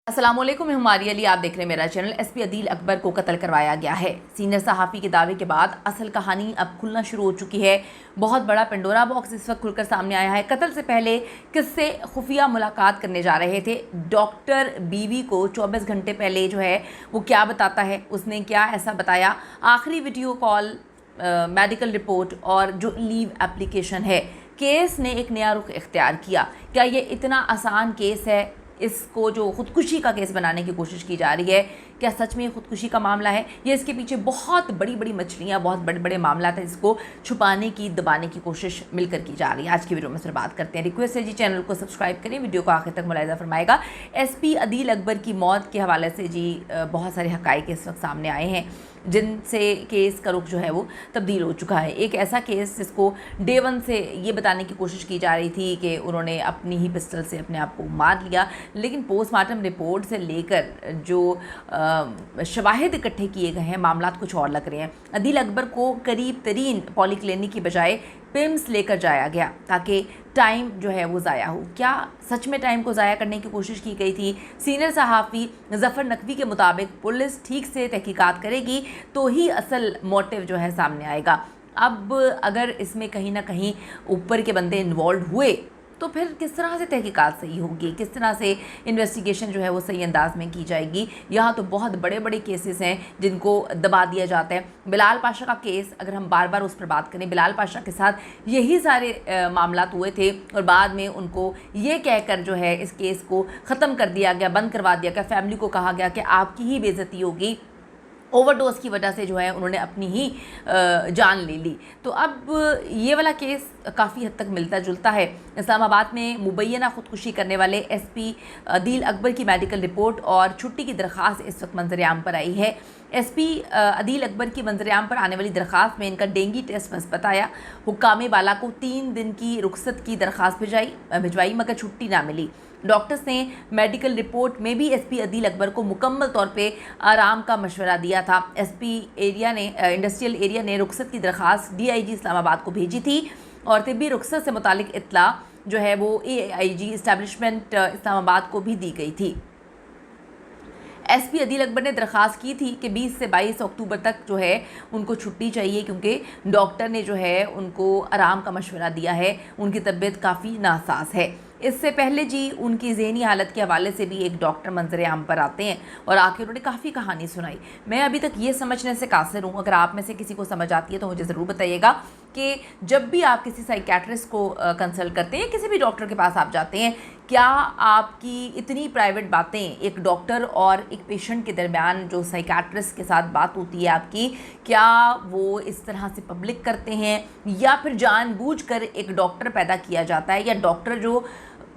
अस्सलाम वालेकुम, मैं हुमारी अली। आप देख रहे हैं मेरा चैनल। एसपी अदील अकबर को कत्ल करवाया गया है। सीनियर सहाफ़ी के दावे के बाद असल कहानी अब खुलना शुरू हो चुकी है। बहुत बड़ा पेंडोरा बॉक्स इस वक्त खुलकर सामने आया है। कत्ल से पहले किससे खुफिया मुलाकात करने जा रहे थे डॉक्टर बीवी को 24 घंटे पहले जो है वो क्या बताता है, उसने क्या ऐसा बताया। आखिरी वीडियो कॉल, मेडिकल रिपोर्ट और जो लीव एप्लीकेशन है, केस ने एक नया रुख इख्तियार किया। क्या ये इतना आसान केस है? इसको जो ख़ुदकुशी का केस बनाने की कोशिश की जा रही है, क्या सच में ख़ुदकुशी का मामला है? ये इसके पीछे बहुत बड़ी बड़ी मछलियाँ, बहुत बड़े बड़े मामला हैं, इसको छुपाने की, दबाने की कोशिश मिलकर की जा रही है। आज की वीडियो में सिर्फ बात करते हैं। रिक्वेस्ट है जी, चैनल को सब्सक्राइब करें, वीडियो को आखिर तक मुलाहिजा फरमाएगा। एसपी अदील अकबर की मौत के हवाले से जी बहुत सारे हक़ाइक़ इस वक्त सामने आए हैं, जिनसे केस का रुख जो है वो तब्दील हो चुका है। एक ऐसा केस जिसको डे वन से ये बताने की कोशिश की जा रही थी कि उन्होंने अपनी ही पिस्टल से अपने आप को मार लिया, लेकिन पोस्टमार्टम रिपोर्ट से लेकर जो शवाहिद इकट्ठे किए गए हैं, मामला कुछ और लग रहे हैं। अदील अकबर को करीब तरीन पॉलीक्लिनिक की बजाय पिम्स लेकर जाया गया ताकि टाइम जो है वो ज़ाया हो। क्या सच में टाइम को ज़ाया करने की कोशिश की गई थी? सीनियर सहाफ़ी ज़फ़र नकवी के मुताबिक पुलिस ठीक से तहकीकात करेगी तो ही असल मोटिव जो है सामने आएगा। अब अगर इसमें कहीं ना कहीं ऊपर के बंदे इन्वॉल्व हुए तो फिर किस तरह से तहकीकात सही होगी, किस तरह से इन्वेस्टिगेशन जो है वो सही अंदाज में की जाएगी। यहाँ तो बहुत बड़े बड़े केसेस हैं जिनको दबा दिया जाता है। बिलाल पाशा का केस, अगर हम बार बार उस पर बात करें, बिलाल पाशा के साथ यही सारे मामलात हुए थे और बाद में उनको ये कहकर जो है इस केस को ख़त्म कर दिया गया, बंद करवा दिया गया। फैमिली को कहा गया कि आपकी ही बेइज्जती होगी। ओवरडोज की वजह से जो है उन्होंने अपनी ही जान ले ली। तो अब ये वाला केस काफ़ी हद तक मिलता जुलता है। इस्लामाबाद में मुबैना ख़ुदकुशी करने वाले एसपी अदील अकबर की मेडिकल रिपोर्ट और छुट्टी की दरख्वास्त इस वक्त मंजर-ए-आम पर आई है। एसपी अदील अकबर की मंजर-ए-आम पर आने वाली दरख्वास्त में इनका डेंगू टेस्ट मस्बत आया। हुक्काम बाला को 3 दिन की रुखसत की दरख्वास्त भिजवाई मगर छुट्टी ना मिली। डॉक्टर्स ने मेडिकल रिपोर्ट में भी एसपी अदील अकबर को मुकम्मल तौर पे आराम का मशवरा दिया था। एसपी इंडस्ट्रियल एरिया ने रुखसत की दरख्वास्त डीआईजी इस्लामाबाद को भेजी थी और तिब्बी रुखसत से मुतालिक इत्तला जो है वो एआईजी इस्टेब्लिशमेंट इस्लामाबाद को भी दी गई थी। एसपी अदील अकबर ने दरख्वास्त की थी कि 20 से 22 अक्टूबर तक जो है उनको छुट्टी चाहिए, क्योंकि डॉक्टर ने जो है उनको आराम का मशवरा दिया है, उनकी तबीयत काफ़ी नासाज है। इससे पहले जी उनकी ज़हनी हालत के हवाले से भी एक डॉक्टर मंजर-ए-आम पर आते हैं और आके उन्होंने काफ़ी कहानी सुनाई। मैं अभी तक ये समझने से कासिर हूँ, अगर आप में से किसी को समझ आती है तो मुझे ज़रूर बताइएगा कि जब भी आप किसी साइकियाट्रिस्ट को कंसल्ट करते हैं, किसी भी डॉक्टर के पास आप जाते हैं, क्या आपकी इतनी प्राइवेट बातें एक डॉक्टर और एक पेशेंट के दरमियान जो साइकियाट्रिस्ट के साथ बात होती है आपकी, क्या वो इस तरह से पब्लिक करते हैं या फिर जानबूझकर एक डॉक्टर पैदा किया जाता है, या डॉक्टर जो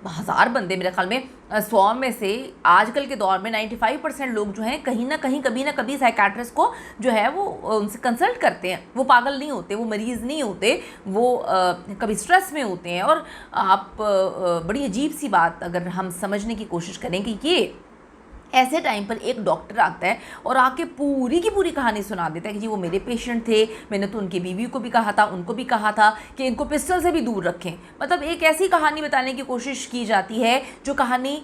1000 बंदे, मेरे ख्याल में 100 में से आजकल के दौर में 95% लोग जो हैं कहीं ना कहीं कभी ना कभी साइकियाट्रिस्ट को जो है वो उनसे कंसल्ट करते हैं। वो पागल नहीं होते, वो मरीज़ नहीं होते, वो कभी स्ट्रेस में होते हैं। और आप बड़ी अजीब सी बात अगर हम समझने की कोशिश करें कि ये ऐसे टाइम पर एक डॉक्टर आता है और आके पूरी की पूरी कहानी सुना देता है कि जी वो मेरे पेशेंट थे, मैंने तो उनकी बीवी को भी कहा था, उनको भी कहा था कि इनको पिस्टल से भी दूर रखें। मतलब एक ऐसी कहानी बताने की कोशिश की जाती है जो कहानी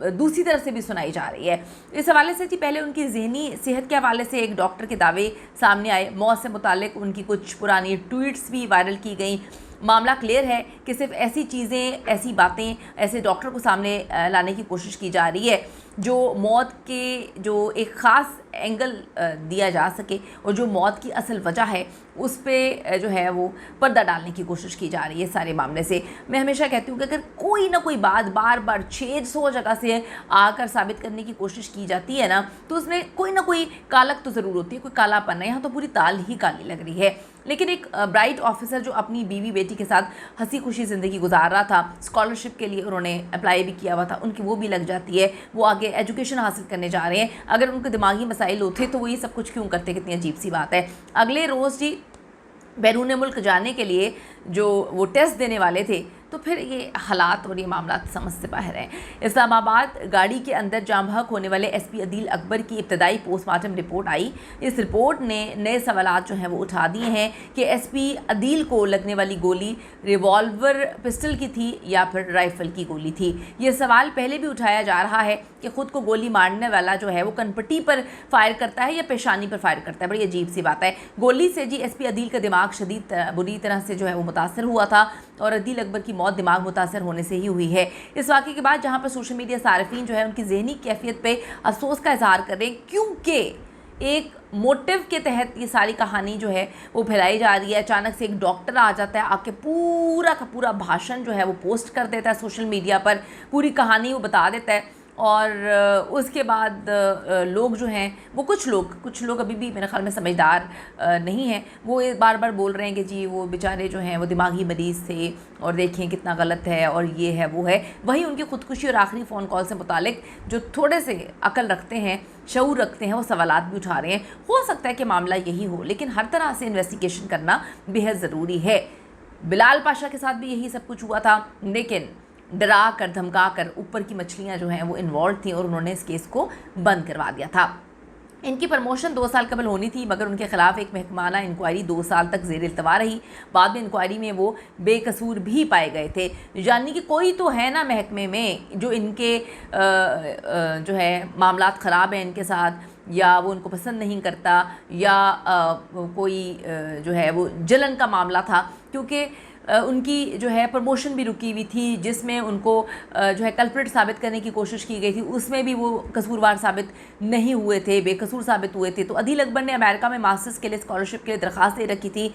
दूसरी तरफ से भी सुनाई जा रही है। इस हवाले से जी पहले उनकी ज़हनी सेहत के हवाले से एक डॉक्टर के दावे सामने आए। मौत से मुतालिक उनकी कुछ पुरानी ट्वीट्स भी वायरल की गई। मामला क्लियर है कि सिर्फ ऐसी चीज़ें, ऐसी बातें ऐसे डॉक्टर को सामने लाने की कोशिश की जा रही है जो मौत के जो एक ख़ास एंगल दिया जा सके और जो मौत की असल वजह है उस पे जो है वो पर्दा डालने की कोशिश की जा रही है सारे मामले से। मैं हमेशा कहती हूँ कि अगर कोई ना कोई बात बार बार 600 जगह से आकर साबित करने की कोशिश की जाती है ना, तो उसमें कोई ना कोई कालक तो ज़रूर होती है, कोई कालापन है। यहाँ तो पूरी ताल ही काली लग रही है। लेकिन एक ब्राइट ऑफिसर जो अपनी बीवी बेटी के साथ हंसी खुशी ज़िंदगी गुजार रहा था, स्कॉलरशिप के लिए उन्होंने अप्लाई भी किया हुआ था, उनकी वो भी लग जाती है। वो आगे एजुकेशन हासिल करने जा रहे हैं। अगर उनके दिमागी मसाइल होते तो वो ये सब कुछ क्यों करते? कितनी अजीब सी बात है। अगले रोज़ जी बैरून मुल्क जाने के लिए जो वो टेस्ट देने वाले थे, तो फिर ये हालात और ये मामला समझ से बाहर हैं। इस्लामाबाद गाड़ी के अंदर जाम बहक होने वाले एसपी अदील अकबर की इब्तदाई पोस्टमार्टम रिपोर्ट आई। इस रिपोर्ट ने नए सवालात जो हैं वो उठा दिए हैं कि एसपी अदील को लगने वाली गोली रिवॉल्वर पिस्टल की थी या फिर राइफ़ल की गोली थी। ये सवाल पहले भी उठाया जा रहा है कि ख़ुद को गोली मारने वाला जो है वो कनपट्टी पर फायर करता है या पेशानी पर फायर करता है। बड़ी अजीब सी बात है। गोली से जी एसपी अदील का दिमाग शदीद बुरी तरह से जो है वो मुतासर हुआ था और अदील अकबर की मौत दिमाग मुतासर होने से ही हुई है। इस वाक़े के बाद जहाँ पर सोशल मीडिया सार्फिन जो है उनकी ज़हनी कैफियत पे अफसोस का इजहार कर रहे हैं, क्योंकि एक मोटिव के तहत ये सारी कहानी जो है वो फैलाई जा रही है। अचानक से एक डॉक्टर आ जाता है, आके पूरा का पूरा भाषण जो है वो पोस्ट कर देता है सोशल मीडिया पर, पूरी कहानी वो बता देता है और उसके बाद लोग जो हैं वो कुछ लोग अभी भी मेरे ख्याल में समझदार नहीं हैं। वो बार बार बोल रहे हैं कि जी वो बेचारे जो हैं वो दिमागी मरीज़ थे और देखें कितना गलत है और ये है वो है। वहीं उनकी ख़ुदकुशी और आखिरी फ़ोन कॉल से मुतालिक जो थोड़े से अकल रखते हैं, शऊर रखते हैं, वो सवालात भी उठा रहे हैं। हो सकता है कि मामला यही हो, लेकिन हर तरह से इन्वेस्टिगेशन करना बेहद ज़रूरी है। बिलाल पाशा के साथ भी यही सब कुछ हुआ था, लेकिन डरा कर धमका कर ऊपर की मछलियाँ जो हैं वो इन्वॉल्व थी और उन्होंने इस केस को बंद करवा दिया था। इनकी प्रमोशन 2 साल कबल होनी थी, मगर उनके खिलाफ एक महकमाना इंक्वायरी 2 साल तक ज़ेर इल्तवा रही। बाद में इंक्वायरी में वो बेकसूर भी पाए गए थे। यानी कि कोई तो है ना महकमे में जो इनके जो है मामलात ख़राब हैं इनके साथ, या वो उनको पसंद नहीं करता, या कोई जो है वो जलन का मामला था, क्योंकि उनकी जो है प्रमोशन भी रुकी हुई थी जिसमें उनको जो है कल्प्रिट साबित करने की कोशिश की गई थी। उसमें भी वो कसूरवार साबित नहीं हुए थे, बेकसूर साबित हुए थे। तो अदील अकबर ने अमेरिका में मास्टर्स के लिए स्कॉलरशिप के लिए दरख्वास्त दे रखी थी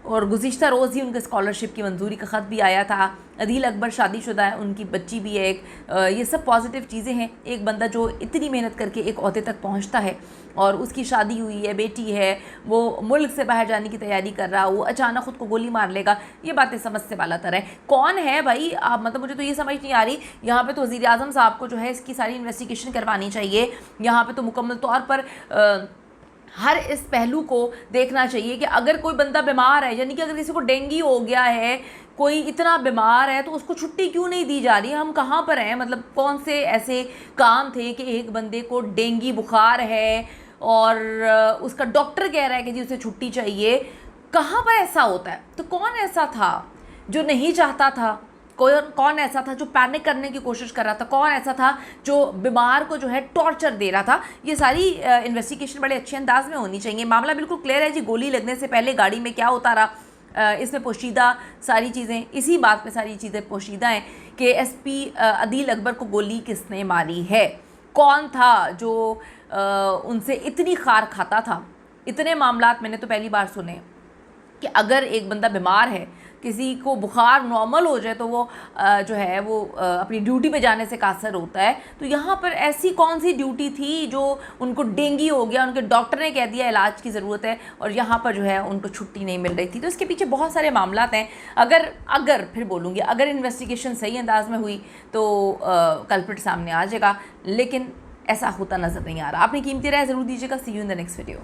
और गुज़िश्ता रोज़ ही उनके स्कॉलरशिप की मंजूरी का ख़त भी आया था। अदील अकबर शादीशुदा है, उनकी बच्ची भी है एक। ये सब पॉजिटिव चीज़ें हैं। एक बंदा जो इतनी मेहनत करके एक ओहदे तक पहुंचता है और उसकी शादी हुई है, बेटी है, वो मुल्क से बाहर जाने की तैयारी कर रहा, वो अचानक ख़ुद को गोली मार लेगा, ये बातें समझ से बाला तर है। कौन है भाई आप, मतलब मुझे तो ये समझ नहीं आ रही। यहाँ पे तो वज़ीर आज़म साहब को जो है इसकी सारी इन्वेस्टिगेशन करवानी चाहिए। यहाँ पे तो मुकम्मल तौर पर हर इस पहलू को देखना चाहिए कि अगर कोई बंदा बीमार है, यानी कि अगर किसी को डेंगू हो गया है, कोई इतना बीमार है, तो उसको छुट्टी क्यों नहीं दी जा रही है? हम कहाँ पर हैं? मतलब कौन से ऐसे काम थे कि एक बंदे को डेंगू बुखार है और उसका डॉक्टर कह रहा है कि जी उसे छुट्टी चाहिए? कहाँ पर ऐसा होता है? तो कौन ऐसा था जो नहीं चाहता था? कौन ऐसा था जो पैनिक करने की कोशिश कर रहा था? कौन ऐसा था जो बीमार को जो है टॉर्चर दे रहा था? ये सारी इन्वेस्टिगेशन बड़े अच्छे अंदाज में होनी चाहिए। मामला बिल्कुल क्लियर है जी, गोली लगने से पहले गाड़ी में क्या होता रहा, इसमें पोशीदा सारी चीज़ें, इसी बात पे सारी चीज़ें पोशीदा हैं कि एसपी अदील अकबर को गोली किसने मारी है, कौन था जो उनसे इतनी खार खाता था। इतने मामलात मैंने तो पहली बार सुने कि अगर एक बंदा बीमार है, किसी को बुखार नॉर्मल हो जाए तो वो जो है वो अपनी ड्यूटी पे जाने से कासर होता है। तो यहाँ पर ऐसी कौन सी ड्यूटी थी जो उनको डेंगू हो गया, उनके डॉक्टर ने कह दिया इलाज की ज़रूरत है और यहाँ पर जो है उनको छुट्टी नहीं मिल रही थी? तो इसके पीछे बहुत सारे मामलात हैं। अगर फिर बोलूँगी, अगर इन्वेस्टिगेशन सही अंदाज में हुई तो कल्प्रिट सामने आ जाएगा, लेकिन ऐसा होता नज़र नहीं आ रहा। अपनी कीमती राय ज़रूर दीजिएगा। See you in the next video.